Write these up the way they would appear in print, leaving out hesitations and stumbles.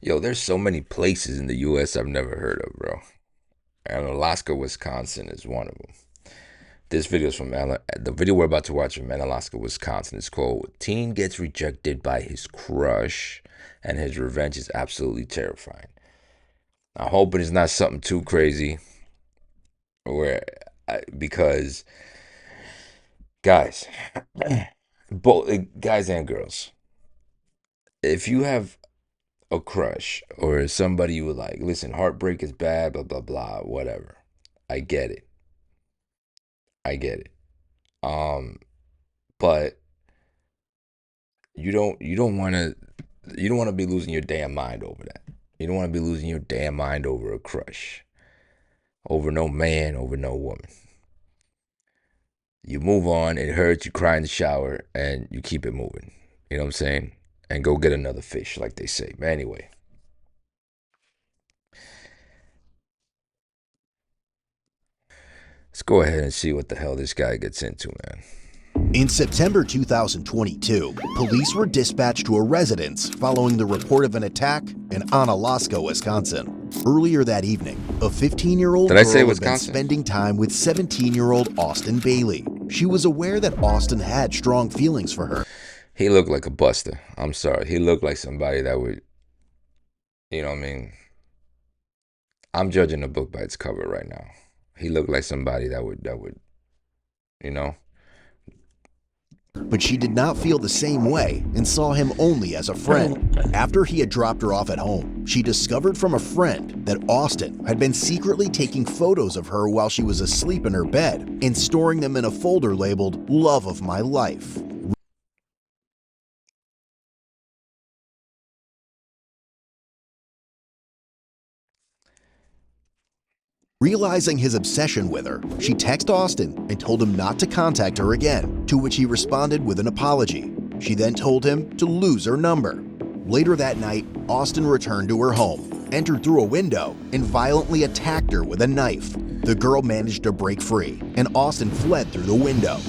Yo, there's so many places in the U.S. I've never heard of, bro. And Alaska, Wisconsin is one of them. This video is from the video we're about to watch from Alaska, Wisconsin. It's called "Teen Gets Rejected by His Crush, and His Revenge is Absolutely Terrifying." I'm hoping it's not something too crazy, because guys, both guys and girls, if you have a crush or somebody you would like, listen, heartbreak is bad, blah blah blah, whatever. I get it. I get it. Um, but you don't want to be losing your damn mind over that. You don't want to be losing your damn mind over a crush, over no man, over no woman. You move on, it hurts, you cry in the shower, and you keep it moving. You know what I'm saying? And go get another fish, like they say. But anyway, let's go ahead and see what the hell this guy gets into, man. In September 2022, police were dispatched to a residence following the report of an attack in Onalaska, Wisconsin. Earlier that evening, a 15-year-old girl had been spending time with 17-year-old Austin Bailey. She was aware that Austin had strong feelings for her. He looked like a buster. I'm sorry. He looked like somebody that would, you know what I mean? I'm judging the book by its cover right now. He looked like somebody that would, you know? But she did not feel the same way and saw him only as a friend. After he had dropped her off at home, she discovered from a friend that Austin had been secretly taking photos of her while she was asleep in her bed and storing them in a folder labeled "Love of My Life." Realizing his obsession with her, she texted Austin and told him not to contact her again, to which he responded with an apology. She then told him to lose her number. Later that night, Austin returned to her home, entered through a window, and violently attacked her with a knife. The girl managed to break free, and Austin fled through the window.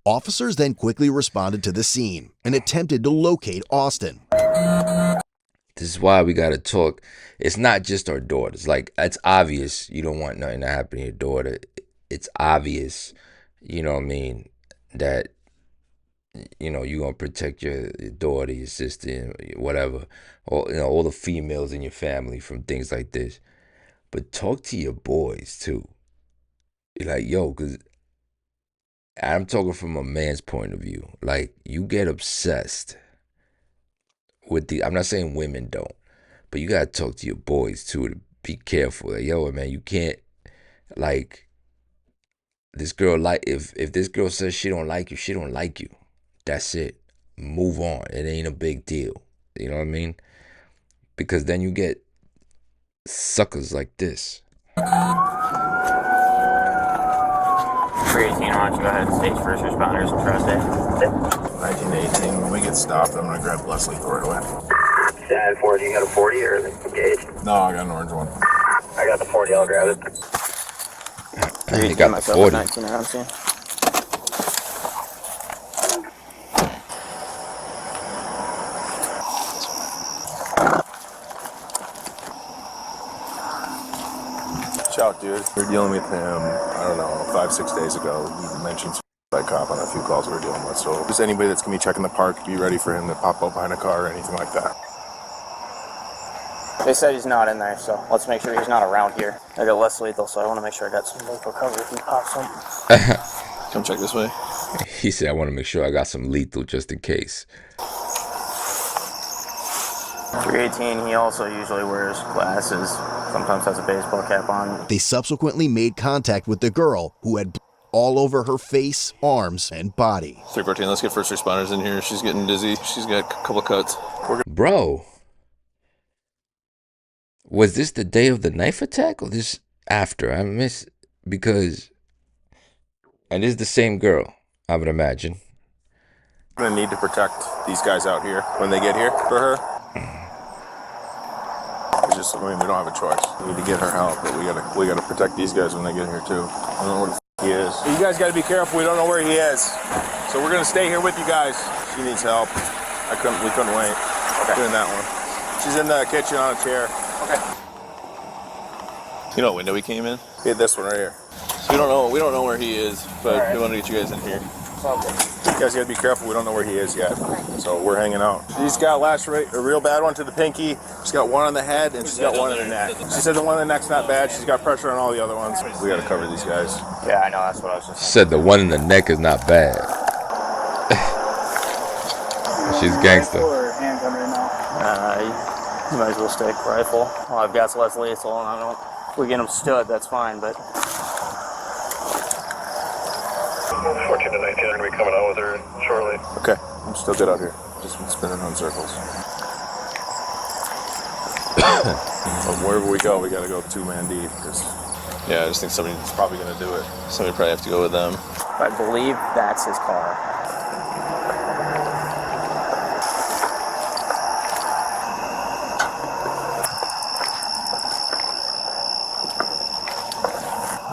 Officers then quickly responded to the scene and attempted to locate Austin. This is why we gotta talk. It's not just our daughters. Like, it's obvious you don't want nothing to happen to your daughter. It's obvious, you know what I mean, that you're gonna protect your daughter, your sister, whatever, all the females in your family from things like this. But talk to your boys too. You're like, yo, because I'm talking from a man's point of view. Like, you get obsessed with I'm not saying women don't, but you gotta talk to your boys too to be careful. Like, yo, man, you can't, like, this girl, like, if this girl says she don't like you, she don't like you. That's it. Move on. It ain't a big deal. You know what I mean? Because then you get suckers like this. 318, why don't you go ahead and stage first responders and trust it. 1918, when we get stopped, I'm gonna grab Leslie for it away. 1040, you got a 40 or is it engaged? No, I got an orange one. I got the 40, I'll grab it. You got the 40. 19 around soon. Shout, dude. We were dealing with him, I don't know, 5-6 days ago. He mentioned by cop on a few calls we were dealing with. So just anybody that's gonna be checking the park, be ready for him to pop up behind a car or anything like that. They said he's not in there, so let's make sure he's not around here. I got less lethal, so I want to make sure I got some local cover if he pops up. Come check this way. He said, I want to make sure I got some lethal just in case. 318, he also usually wears glasses, sometimes has a baseball cap on. They subsequently made contact with the girl, who had all over her face, arms, and body. 314, let's get first responders in here. She's getting dizzy. She's got a couple cuts. Bro, was this the day of the knife attack or this after? I miss, because, and this is the same girl, I would imagine. I'm gonna need to protect these guys out here when they get here for her. It's just, we don't have a choice. We need to get her help, but we gotta protect these guys when they get here too. I don't know where the f he is. You guys gotta be careful. We don't know where he is, so we're gonna stay here with you guys. She needs help. We couldn't wait. Okay. Doing that one. She's in the kitchen on a chair. Okay. You know what window he came in? Hit this one right here. So we don't know where he is, but we want to get you guys in here. You guys gotta be careful. We don't know where he is yet, so we're hanging out. She's got a real bad one to the pinky. She's got one on the head, and she's got one in the neck. She said the one in the neck's not bad. She's got pressure on all the other ones. We gotta cover these guys. Yeah, I know. That's what I was just Said saying. the one in the neck is not bad. She's gangster. Or handgun right now? You might as well stick rifle. Well, I've got less lethal, and I don't. If we get him stood, that's fine, but. 14 to 19 are going to be coming out with her shortly. Okay, I'm still good out here. Just been spinning on circles. But wherever we go, we gotta go 2-man deep. Yeah, I just think somebody's Probably gonna do it. somebody probably have to go with them. I believe that's his car.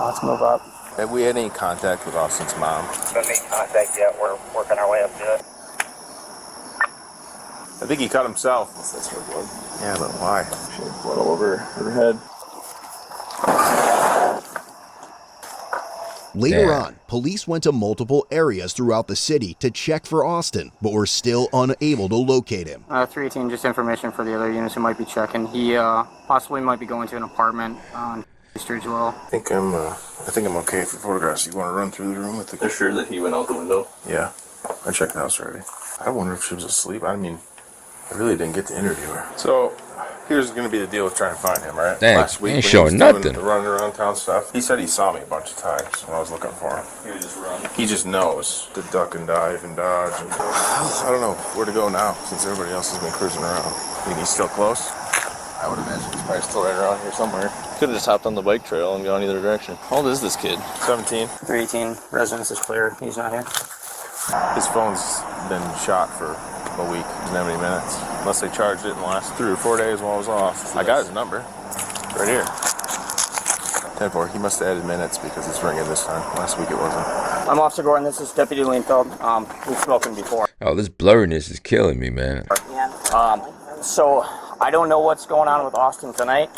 Let's move up. Have we had any contact with Austin's mom? Don't make contact yet. We're working our way up to it. I think he cut himself. That's her blood. Yeah, but why? She had blood all over her head. Later Damn. on, police went to multiple areas throughout the city to check for Austin, but were still unable to locate him. 318, just information for the other units who might be checking. He possibly might be going to an apartment on Street as well. I think I'm okay for photographs. You want to run through the room with the? They're sure that he went out the window. Yeah, I checked the house already. I wonder if she was asleep. I mean, I really didn't get to interview her. So here's going to be the deal with trying to find him, right? Dang, Last week ain't when showing he was doing nothing. the running around town stuff. He said he saw me a bunch of times when I was looking for him. He would just run. He just knows to duck and dive and dodge. And I don't know where to go now since everybody else has been cruising around. Think he's still close? I would imagine he's probably still right around here somewhere. Could have just hopped on the bike trail and gone either direction. How old is this kid? 17. 318, residence is clear. He's not here. His phone's been shot for a week. Didn't have any minutes. Unless they charged it in the last 3 or 4 days while I was off. I got his number. Right here. 10-4. He must have added minutes because it's ringing this time. Last week it wasn't. I'm Officer Gordon. This is Deputy Leinfeld. We've spoken before. Oh, this blurriness is killing me, man. So I don't know what's going on with Austin tonight.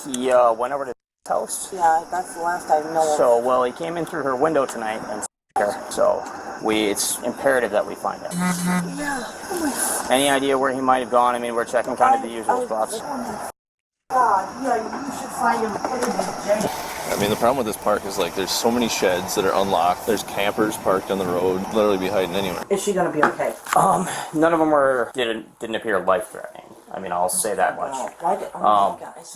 He went over to his house. Yeah, that's the last I know. So, well, he came in through her window tonight and her. So it's imperative that we find him. Yeah. Any idea where he might have gone? I mean, we're checking kind of the usual spots. Yeah, you should find him. Put him in jail. I mean, the problem with this park is like there's so many sheds that are unlocked. There's campers parked on the road, literally be hiding anywhere. Is she gonna be okay? None of them didn't appear life-threatening. I mean, I'll say that much.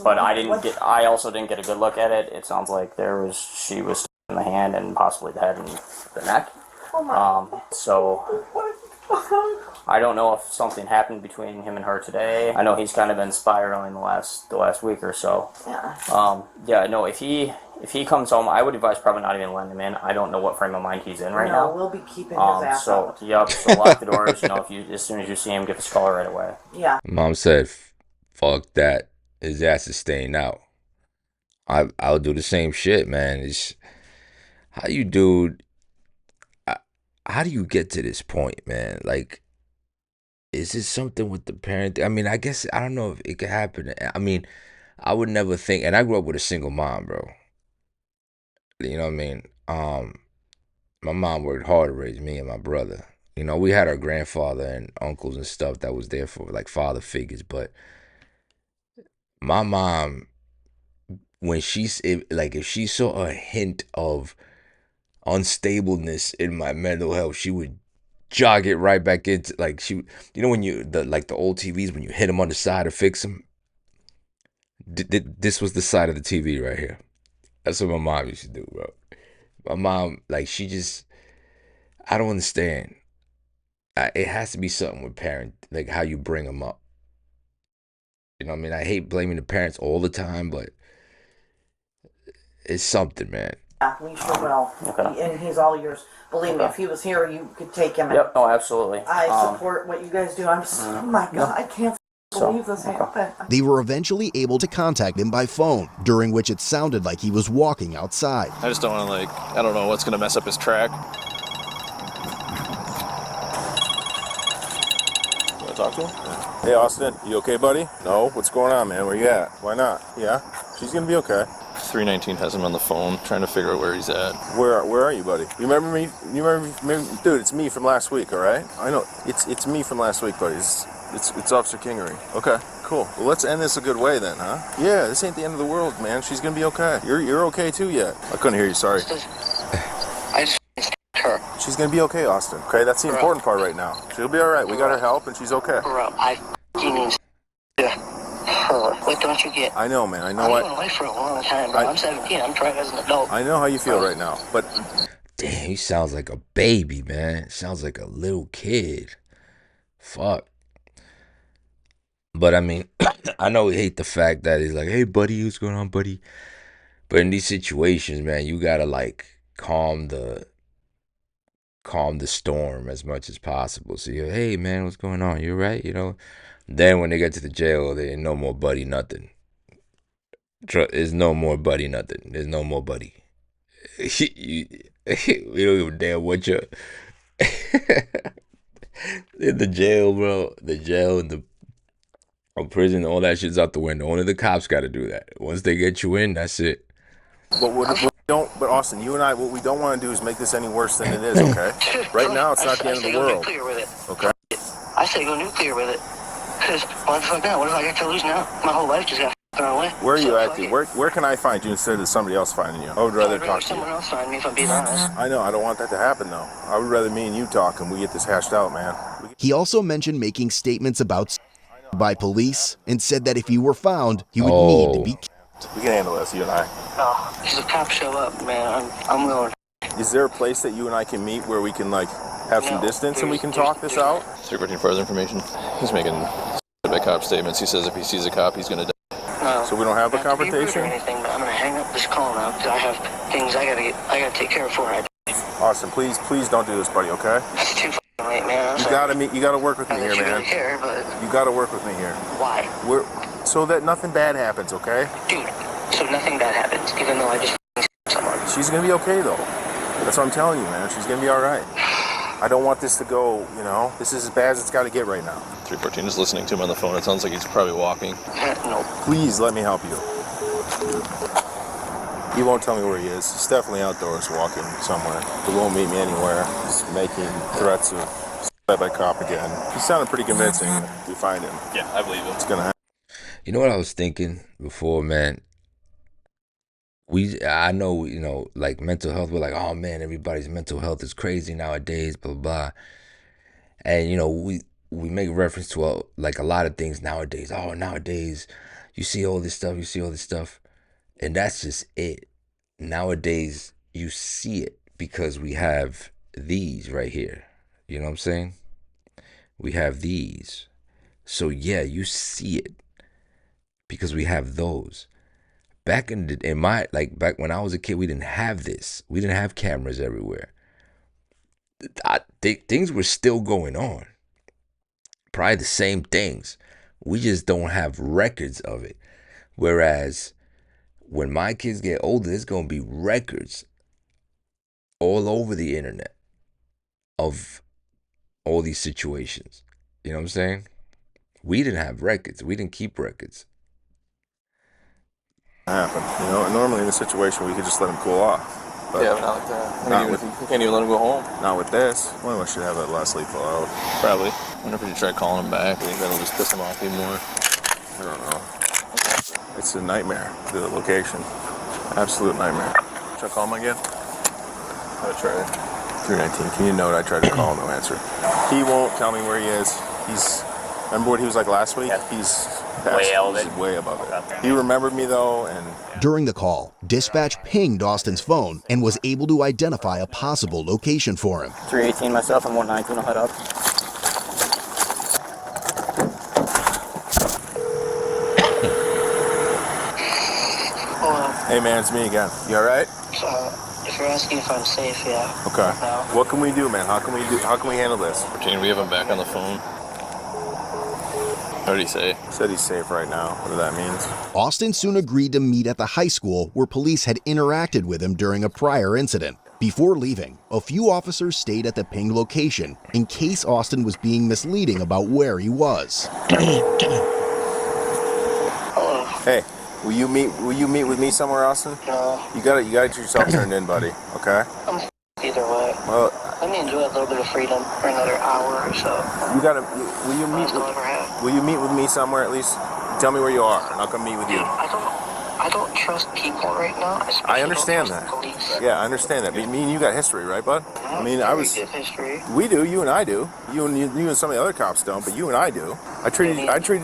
But I also didn't get a good look at it. It sounds like she was stabbed in the hand and possibly the head and the neck. So I don't know if something happened between him and her today. I know he's kind of been spiraling the last week or so. Yeah. If he comes home, I would advise probably not even letting him in. I don't know what frame of mind he's in right now. We'll be keeping his ass out. So lock the doors. As soon as you see him, give us a call right away. Yeah. Mom said, "Fuck that. His ass is staying out." I'll do the same shit, man. It's how you do. How do you get to this point, man? Like, is it something with the parent? I mean, I guess I don't know if it could happen. I mean, I would never think. And I grew up with a single mom, bro. You know what I mean? My mom worked hard to raise me and my brother. You know, we had our grandfather and uncles and stuff that was there for like father figures, but my mom, when if she saw a hint of unstableness in my mental health, she would jog it right back into when the old TVs when you hit them on the side to fix them. This was the side of the TV right here. That's what my mom used to do, bro. My mom, she just, I don't understand. It has to be something with how you bring them up. You know what I mean? I hate blaming the parents all the time, but it's something, man. Yeah, we sure will. Okay. And he's all yours. Believe me, if he was here, you could take him. Yep. Oh, absolutely. I support what you guys do. I'm just, oh my God, I can't believe this happened. They were eventually able to contact him by phone, during which it sounded like he was walking outside. I just don't want to I don't know what's going to mess up his track. But Can I talk to him? Hey, Austin, you okay, buddy? No? What's going on, man? Where you at? Why not? Yeah? She's gonna be okay. 319 has him on the phone, trying to figure out where he's at. Where are you, buddy? You remember me? Dude, it's me from last week, all right? I know. It's me from last week, buddy. It's Officer Kingery. Okay, cool. Well, let's end this a good way then, huh? Yeah, this ain't the end of the world, man. She's gonna be okay. You're okay too yet. I couldn't hear you, sorry. I just her. She's gonna be okay, Austin. Okay, that's the important part right now. She'll be all right. We got her help, and she's okay. Bro, I need her. What don't you get? I know, man. I know. I've been away for a long time, bro. I'm 17. I'm trying as an adult. I know how you feel right now, but Damn, he sounds like a baby, man. Sounds like a little kid. Fuck. But I mean, I know he hate the fact that he's like, hey, buddy, what's going on, buddy? But in these situations, man, you gotta like calm the storm as much as possible. So you're, hey, man, what's going on? You right? You know. Then when they get to the jail, there ain't no more buddy nothing. There's no more buddy nothing. There's no more buddy. We don't give a damn what you're in the jail, bro. The jail and the prison, all that shit's out the window. Only the cops got to do that. Once they get you in, that's it. But but Austin, you and I, what we don't want to do is make this any worse than it is. Okay. Right now, it's not the end of the world. Nuclear with it. Okay. I say go nuclear with it. Because what the fuck now? What if I got to lose now? My whole life just got thrown away. Where are you at, dude? Where can I find you instead of somebody else finding you? I would rather talk to someone you. else find me, if I'm being honest. I know. I don't want that to happen, though. I would rather me and you talk and we get this hashed out, man. He also mentioned making statements about by police and said that if he were found, he would need to be We can handle this, you and I. Oh, if the cops show up, man, I'm willing. Is there a place that you and I can meet where we can, like, have some distance and we can talk this out? 314 further information. He's making by cop statements. He says if he sees a cop, he's gonna die. No. So we don't have a Not to be rude confrontation? or anything, but I'm gonna hang up this call now because I have things I gotta take care of before I die. Austin, please don't do this, buddy, okay? It's too fucking late, man. You gotta work with me I here, know you man. really care, but You gotta work with me here. why? So that nothing bad happens, okay? Dude, so nothing bad happens, even though I just someone. She's gonna be okay, though. That's what I'm telling you, man. She's gonna be all right. I don't want this to go, this is as bad as it's got to get right now. 314 is listening to him on the phone. It sounds like he's probably walking. No. Please let me help you. He won't tell me where he is. He's definitely outdoors walking somewhere. He won't meet me anywhere. He's making threats of by cop again. He sounded pretty convincing if we find him. Yeah, I believe him. It's gonna happen. You know what I was thinking before, man? I know, like mental health, we're like, oh man, everybody's mental health is crazy nowadays, blah, blah, blah. And, we make reference to a lot of things nowadays. Oh, nowadays, you see all this stuff. And that's just it. Nowadays, you see it because we have these right here. You know what I'm saying? We have these. So yeah, you see it because we have those. Back back when I was a kid, we didn't have this. We didn't have cameras everywhere. Things were still going on. Probably the same things. We just don't have records of it. Whereas when my kids get older, there's going to be records all over the internet of all these situations. You know what I'm saying? We didn't have records. We didn't keep records. Happen. Normally in a situation we could just let him cool off. But Yeah, but not like that. We can't even let him go home. not with this. One of us should have that last lethal out. Probably. I wonder if we should try calling him back. I think that'll just piss him off even more. I don't know. It's a nightmare, the location. Absolute nightmare. Should I call him again? I'll try. 319, can you note I tried to call, no answer. He won't tell me where he is. Remember what he was like last week? He's way above it. He remembered me though, and During the call, dispatch pinged Austin's phone and was able to identify a possible location for him. 318 myself and 119 will head up. hey man, it's me again. You alright? If you're asking if I'm safe, yeah. Okay. No. What can we do, man? How can we handle this? 14, we have him back on the phone. What did he say? Said he's safe right now. What that means? Austin soon agreed to meet at the high school where police had interacted with him during a prior incident. Before leaving, a few officers stayed at the pinged location in case Austin was being misleading about where he was. Hello. Hey, will you meet with me somewhere, Austin? No. You gotta get yourself turned in, buddy. Okay. I'm either way. Well, Let me enjoy a little bit of freedom for another hour or so. you gotta. Will you meet? That's all I ever have. Will you meet with me somewhere at least? Tell me where you are, and I'll come meet with you. Dude, I don't trust people right now. I understand don't trust that. the police. Yeah, I understand that. But me and you got history, right, bud? I mean, I was. Good history. We do. You and I do. You and some of the other cops don't, but you and I do. I treated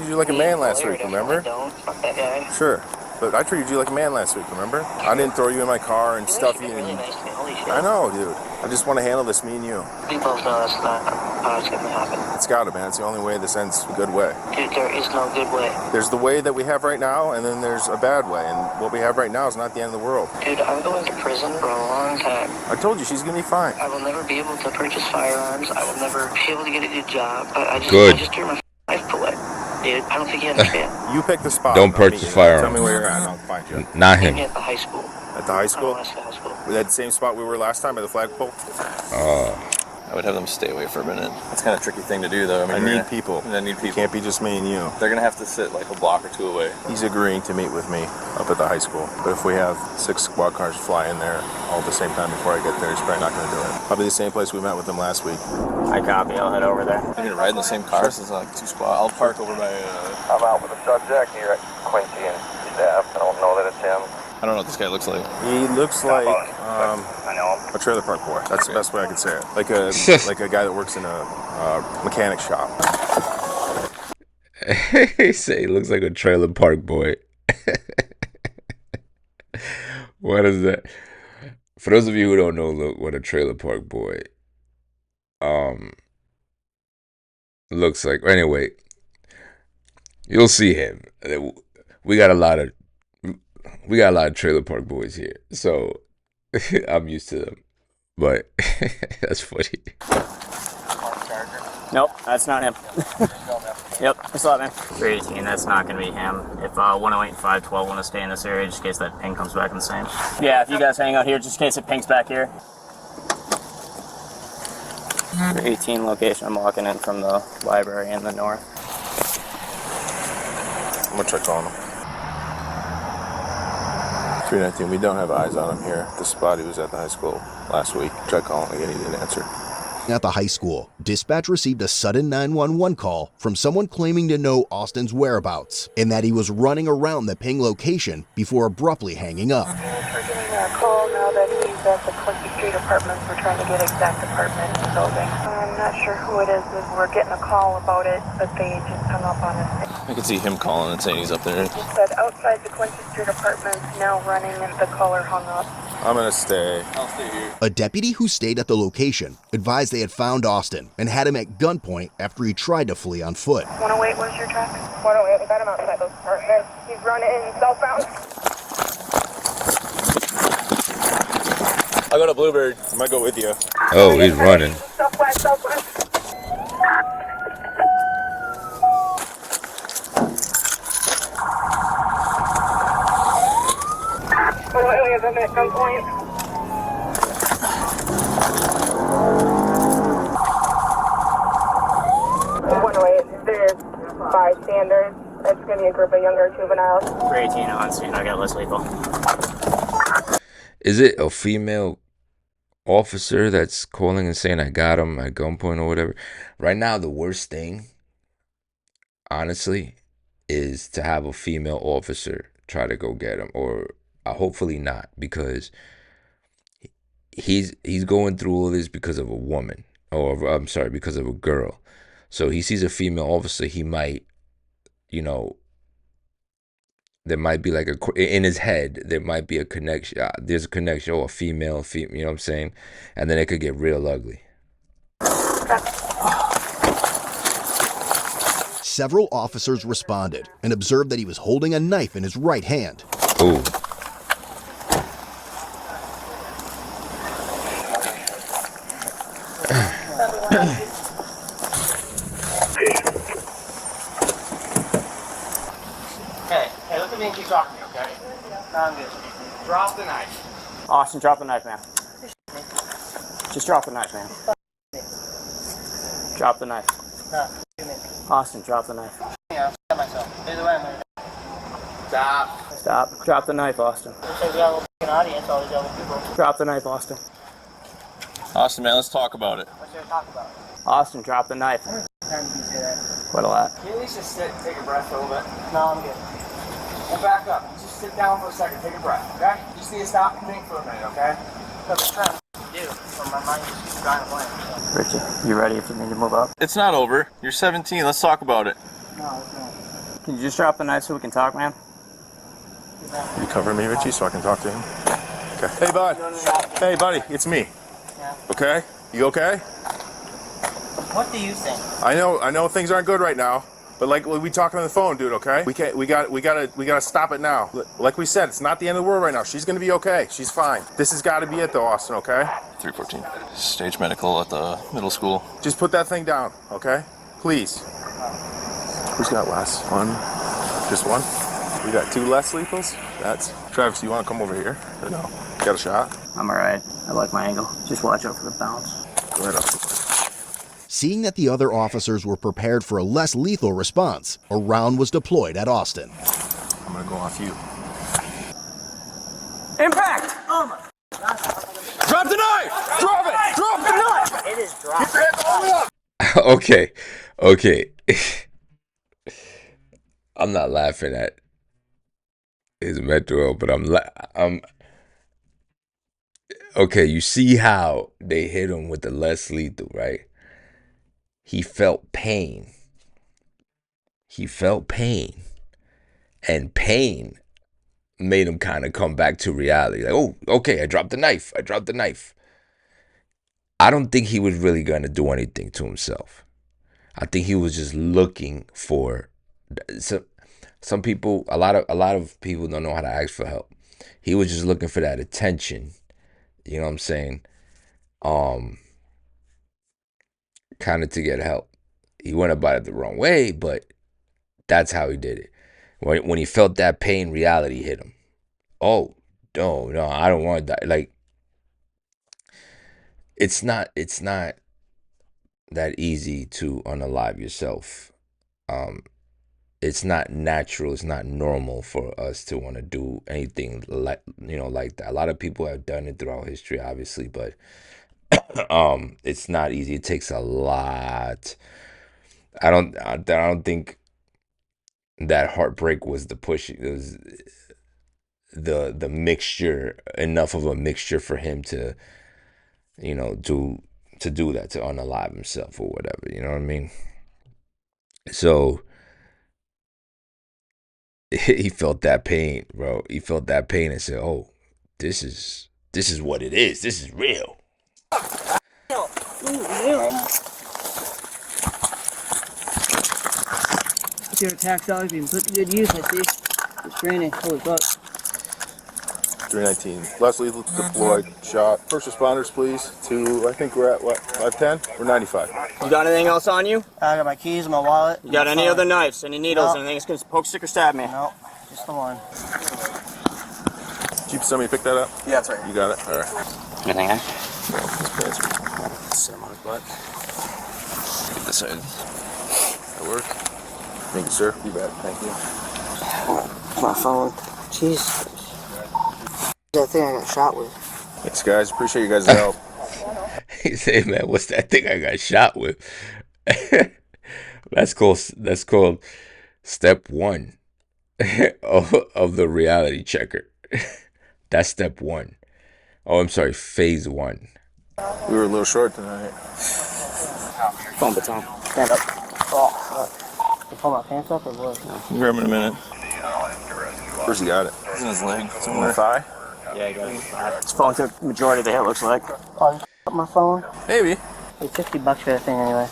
you like a man last week. Remember? I don't. Fuck that guy. Sure. But I treated you like a man last week. Remember? I didn't throw you in my car and stuff you. Really nice to me. Holy shit. I know, dude. I just want to handle this, me and you. We both know that's not how it's gonna happen. It's gotta, man. It's the only way this ends a good way. Dude, there is no good way. There's the way that we have right now, and then there's a bad way. And what we have right now is not the end of the world. Dude, I'm going to prison for a long time. I told you she's gonna be fine. I will never be able to purchase firearms. I will never be able to get a good job. I just turned my life away. Dude, I don't think you understand. You pick the spot. Don't purchase firearms. Tell me where you're at, and I'll find you. Not Meet him. me at the high school. At the high school? High school. We're at the same spot we were last time, by the flagpole? I would have them stay away for a minute. That's kind of a tricky thing to do, though. I need people. I need people. It can't be just me and you. They're gonna have to sit like a block or two away. He's agreeing to meet with me up at the high school. But if we have 6 squad cars fly in there all at the same time before I get there, he's probably not going to do it. Probably the same place we met with him last week. I copy. I'll head over there. You're gonna ride in the same cars? It's like 2 squad. I'll park over by. I'm out with the subject here at Quincy and staff. I don't know that it's him. I don't know what this guy looks like. He looks like I know him. a trailer park boy. That's the best way I can say it. Like a like a guy that works in a mechanic shop. He say he looks like a trailer park boy. What is that? For those of you who don't know, look what a trailer park boy looks like. Anyway, you'll see him. We got a lot of trailer park boys here, so I'm used to them. But that's funny. Nope, that's not him. Yep, what's up, man? 318, that's not going to be him. If 108 and 512 want to stay in this area, just in case that ping comes back in the same. Yeah, if you guys hang out here, just in case it pings back here. 318 location, I'm walking in from the library in the north. I'm going to try calling him. 319, we don't have eyes on him here. The spot he was at the high school last week. Tried calling again, he didn't answer. At the high school, dispatch received a sudden 911 call from someone claiming to know Austin's whereabouts and that he was running around the ping location before abruptly hanging up. We're getting a call now that he's at the Quincy Street apartments. We're trying to get exact apartment in the building. I'm not sure who it is. We're getting a call about it, but they just hung up on us. I can see him calling and saying he's up there. He said outside the Quincy Street apartments, now running, and the caller hung up. I'm going to stay. I'll stay here. A deputy who stayed at the location advised they had found Austin and had him at gunpoint after he tried to flee on foot. 108, where's your track? 108, we got him outside those apartments. He's running southbound. I'll go to Bluebird. I might go with you. Oh, he's running. Southwest, southwest. We have him at gunpoint. There's bystanders. It's going to be a group of younger juveniles. 318 on scene, I got less lethal. Is it a female officer that's calling and saying I got him at gunpoint or whatever? Right now, the worst thing, honestly, is to have a female officer try to go get him, or hopefully not, because he's going through all this because of a woman, or I'm sorry, because of a girl. So he sees a female officer, he might, there might be like in his head, there might be a connection. There's a connection, or a female, you know what I'm saying? And then it could get real ugly. Several officers responded and observed that he was holding a knife in his right hand. Ooh. Hey, look at me and keep talking to me, okay? I'm good. Drop the knife. Austin, drop the knife, man. Just drop the knife, man. Drop the knife. Austin, drop the knife. Yeah, I'll myself. Either way, I'm gonna... Stop. Stop. Drop the knife, Austin. Looks like we got a little audience, all these other people. Drop the knife, Austin. Austin, man, let's talk about it. What's there to talk about? Austin, drop the knife. How many times did you say that? Quite a lot. Can you at least just sit and take a breath for a little bit? No, I'm good. We'll back up. Just sit down for a second. Take a breath, okay? You just need to stop and think for a minute, okay? Because I'm trying to do, but my mind just keeps drawing a blank. So. Richie, you ready if you need to move up? It's not over. You're 17. Let's talk about it. No, it's not. Can you just drop the knife so we can talk, man? You cover me, Richie, so I can talk to him? Okay. Hey, bud. Hey, buddy, it's me. Yeah. Okay? You okay? What do you think? I know things aren't good right now, but like we talking on the phone, dude, okay? We gotta stop it now. Like we said, it's not the end of the world right now. She's gonna be okay. She's fine. This has gotta be it though, Austin, okay? 314. Stage medical at the middle school. Just put that thing down, okay? Please. Who's got less? One? Just one? We got 2 less lethals? That's... Travis, you wanna come over here? Or no? Got a shot? I'm alright. I like my angle. Just watch out for the bounce. Go ahead, Austin. Seeing that the other officers were prepared for a less lethal response, a round was deployed at Austin. I'm gonna go off you. Impact! Oh my. Drop the knife! Drop it! Drop the knife! It is dropped. Okay. I'm not laughing at his mental health, but I'm okay. You see how they hit him with the less lethal, right? He felt pain. And pain made him kind of come back to reality. Like, oh, okay, I dropped the knife. I don't think he was really going to do anything to himself. I think he was just looking for some people. A lot of people don't know how to ask for help. He was just looking for that attention. You know what I'm saying? Kind of to get help. He went about it the wrong way, but that's how he did it. When he felt that pain, reality hit him. Oh, no, I don't want to die. Like, it's not that easy to unalive yourself. It's not natural. It's not normal for us to want to do anything like that. A lot of people have done it throughout history, obviously, but it's not easy. It takes a lot. I don't think that heartbreak was the push. It was the mixture, enough of a mixture for him to, do that, to unalive himself or whatever. You know what I mean? So he felt that pain, bro. He felt that pain and said, "Oh, this is what it is. This is real." Your attack dog being put to good use, I see. It's training. Holy fuck. 319. Less lethal deployed. Shot. First responders, please. To, I think we're at, what, 510? We're 95. You got anything else on you? I got my keys, my wallet. You got any other knives? Any needles? No. Anything that's gonna poke, stick, or stab me? No, just the one. Did somebody pick that up? Yeah, that's right. You got it? All right. Anything, eh? Sit him on his butt. Get this side. That work? Thank you, sir. You bet. Thank you. My phone. Jeez. That thing I got shot with. Thanks, guys. Appreciate you guys' help. He said, "Man, what's that thing I got shot with?" That's called step 1 of the reality checker. That's step 1. Oh, I'm sorry, phase 1. We were a little short tonight. Phone baton. Stand up. Oh, fuck. You pull my pants up or what? You grab him in a minute. Where's he got it? It's in his leg. On the Somewhere. thigh? Yeah, you got it. His phone took the majority of the hit, looks like. Oh, you up my phone? Maybe. It's $50 for that thing anyway.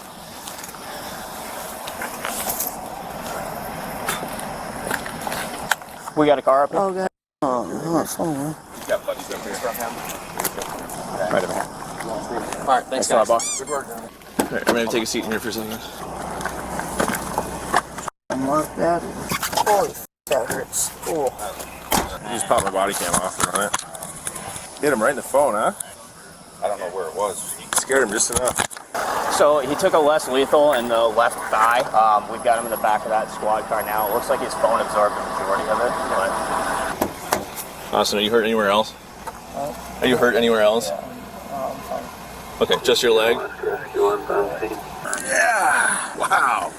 We got a car up here. Oh, God. Oh, my phone, man. Got buddies up here from him. Right over here. Alright, thanks guys. Boss. Good work. Alright, I'm gonna take a seat in here for a second. Mark that. Holy f***, that hurts. Oh. You just popped my body cam off and run it. Hit him right in the phone, huh? I don't know where it was. was. He scared him just enough. So he took a less lethal in the left thigh. We've got him in the back of that squad car now. It looks like his phone absorbed the majority of it. But... Austin, are you hurt anywhere else? Are you hurt anywhere else? Okay, just your leg? Yeah! Wow!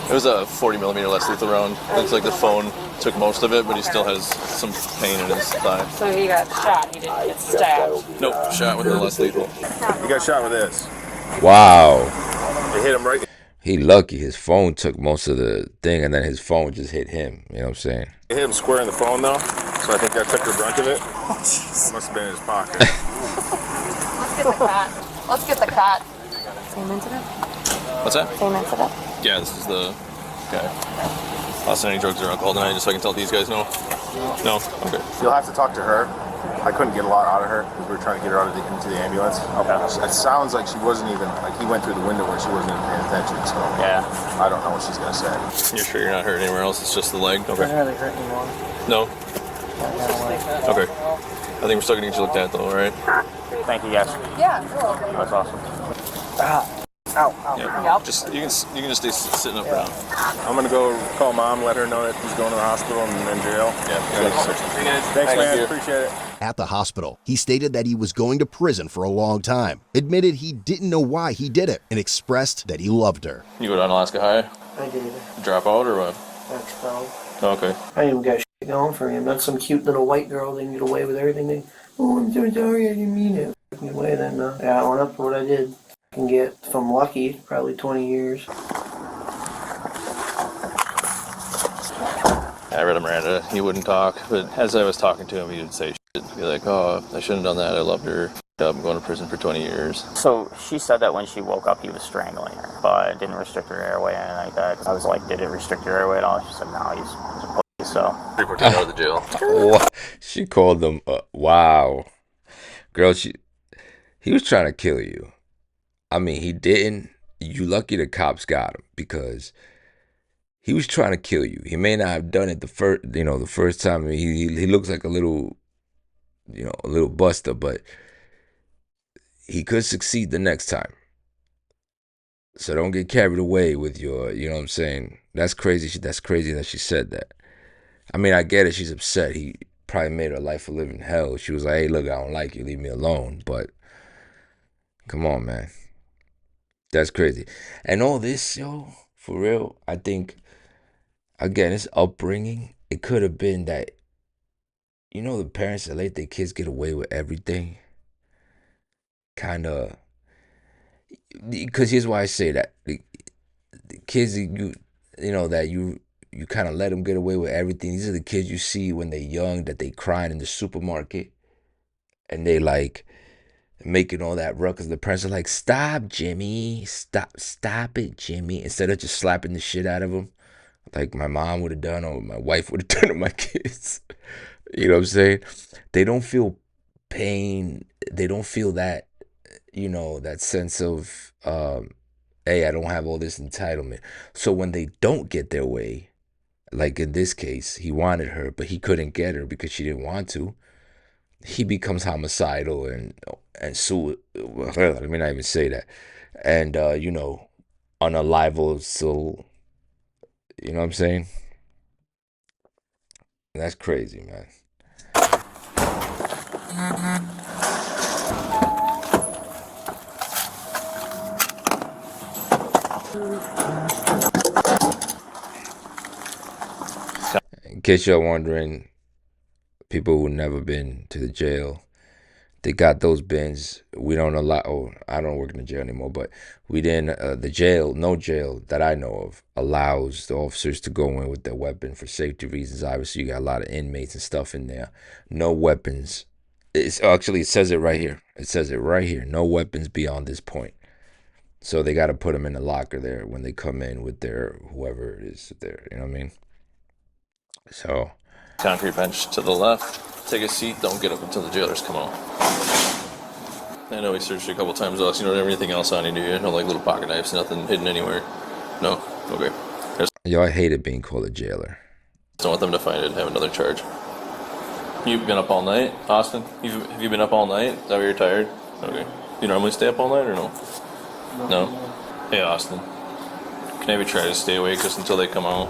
It was a 40 millimeter less lethal round. Looks like the phone took most of it, but he still has some pain in his thigh. So he got shot, he didn't get stabbed. Nope, shot with the less lethal. He got shot with this. Wow. It hit him right. He lucky. His phone took most of the thing, and then his phone just hit him. You know what I'm saying? It hit him square in the phone, though, so I think that took the brunt of it. It must have been in his pocket. Let's get the cat. Let's get the cat. Same incident? What's that? Same incident. Yeah, this is the guy. Austin, any drugs or alcohol tonight, just so I can tell these guys no? No? Okay. You'll have to talk to her. I couldn't get a lot out of her because we were trying to get her out of into the ambulance. Okay. It sounds like she wasn't even, like he went through the window where she wasn't even paying attention, so yeah. I don't know what she's going to say. You're sure you're not hurt anywhere else? It's just the leg? Okay. Doesn't really hurt anymore. No? Okay. I think we're still going to get you looked at, though, all right? Thank you, guys. Yeah, you're welcome. That's awesome. Ow, ow. Yeah. Yep. Just you can just stay sitting up for now. I'm going to go call mom, let her know that he's going to the hospital and in jail. Yeah. Thanks, man. Appreciate it. At the hospital, he stated that he was going to prison for a long time, admitted he didn't know why he did it, and expressed that he loved her. You go down Alaska High? I did. Drop out or what? That's all. Oh, okay. I ain't even got shit going for me. I'm not some cute little white girl that can get away with everything. Oh, I'm so sorry, I didn't mean it. Took me away then. Yeah, I went up for what I did. I can get, if I'm lucky, probably 20 years. I read him Miranda. He wouldn't talk, but as I was talking to him, he would say shit. Be like, oh, I shouldn't have done that. I loved her. I'm going to prison for 20 years. So she said that when she woke up, he was strangling her, but it didn't restrict her airway or anything like that. I was like, did it restrict your airway at all? She said, no, he's a pussy, so. 314 out of the jail. What? She called him. Wow, girl. He was trying to kill you. I mean, he didn't. You lucky the cops got him because he was trying to kill you. He may not have done it the first time. I mean, he looks like a little buster, but he could succeed the next time. So don't get carried away with your, you know what I'm saying? That's crazy. That's crazy that she said that. I mean, I get it. She's upset. He probably made her life a living hell. She was like, hey, look, I don't like you. Leave me alone. But come on, man. That's crazy. And all this, yo, for real, I think, again, his upbringing, it could have been that, you know, the parents that let their kids get away with everything. Kind of, because here's why I say that. The kids, that you kind of let them get away with everything. These are the kids you see when they're young, that they crying in the supermarket. And they like making all that ruckus. The parents are like, stop, Jimmy. Stop it, Jimmy. Instead of just slapping the shit out of them. Like my mom would have done or my wife would have done to my kids. You know what I'm saying? They don't feel pain. They don't feel that, that sense of, hey, I don't have all this entitlement. So when they don't get their way, like in this case, he wanted her, but he couldn't get her because she didn't want to. He becomes homicidal and let me not even say that. And, unalive, so, you know what I'm saying? That's crazy, man. In case you're wondering, people who never been to the jail, they got those bins. We don't allow. Oh, I don't work in the jail anymore, but we didn't. The jail, no jail that I know of, allows the officers to go in with their weapon for safety reasons. Obviously, you got a lot of inmates and stuff in there. No weapons. It says it right here. It says it right here. No weapons beyond this point. So they got to put them in the locker there when they come in with their whoever it is there. You know what I mean? So. Concrete bench to the left. Take a seat. Don't get up until the jailers come out. I know we searched you a couple times. You don't have anything else on you, do you? No, like little pocket knives, nothing hidden anywhere. No? Okay. Yo, I hated being called a jailer. Don't want them to find it and have another charge. You've been up all night, Austin? Have you been up all night? Is that why you're tired? Okay. You normally stay up all night or no? No? Hey, Austin. Can I maybe try to stay awake just until they come out?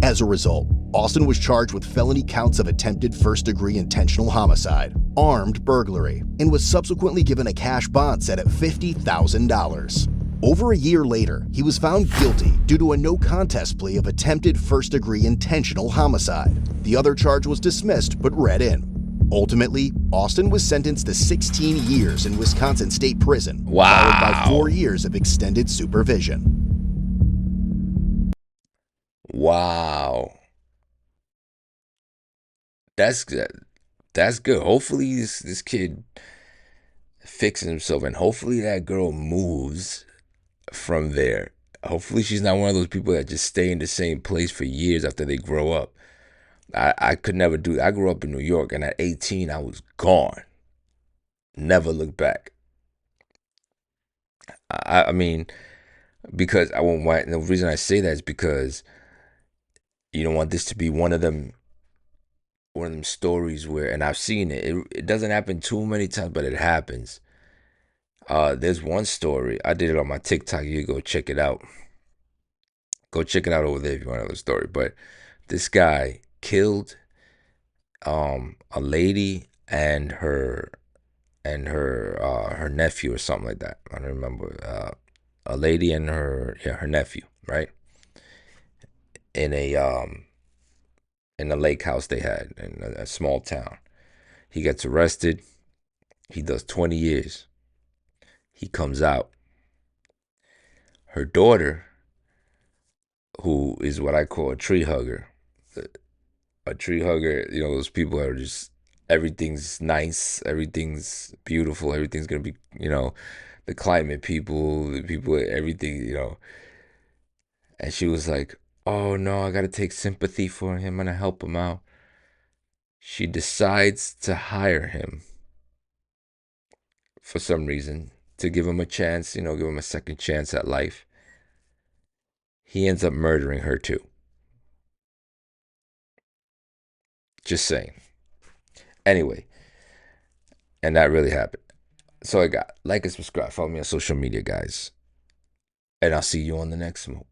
As a result, Austin was charged with felony counts of attempted first-degree intentional homicide, armed burglary, and was subsequently given a cash bond set at $50,000. Over a year later, he was found guilty due to a no-contest plea of attempted first-degree intentional homicide. The other charge was dismissed but read in. Ultimately, Austin was sentenced to 16 years in Wisconsin State Prison, followed by 4 years of extended supervision. Wow. That's good. That's good. Hopefully this kid fixes himself, and hopefully that girl moves from there. Hopefully she's not one of those people that just stay in the same place for years after they grow up. I could never do that. I grew up in New York, and at 18 I was gone. Never looked back. I mean, because I won't want. The reason I say that is because you don't want this to be one of them stories where, and I've seen it. It doesn't happen too many times, but it happens. There's one story I did it on my TikTok. You go check it out. Go check it out over there if you want to know the story. But this guy killed a lady and her nephew or something like that. I don't remember. A lady and her nephew, right? In a lake house they had in a small town. He gets arrested. He does 20 years. He comes out. Her daughter, who is what I call a tree hugger, a tree hugger, those people are just, everything's nice, everything's beautiful, everything's gonna be, the climate people, the people, everything. And she was like, oh no, I gotta take sympathy for him, I'm gonna help him out. She decides to hire him for some reason, to give him a chance, give him a second chance at life. He ends up murdering her too. Just saying. Anyway, and that really happened. So I got like and subscribe, follow me on social media, guys. And I'll see you on the next one.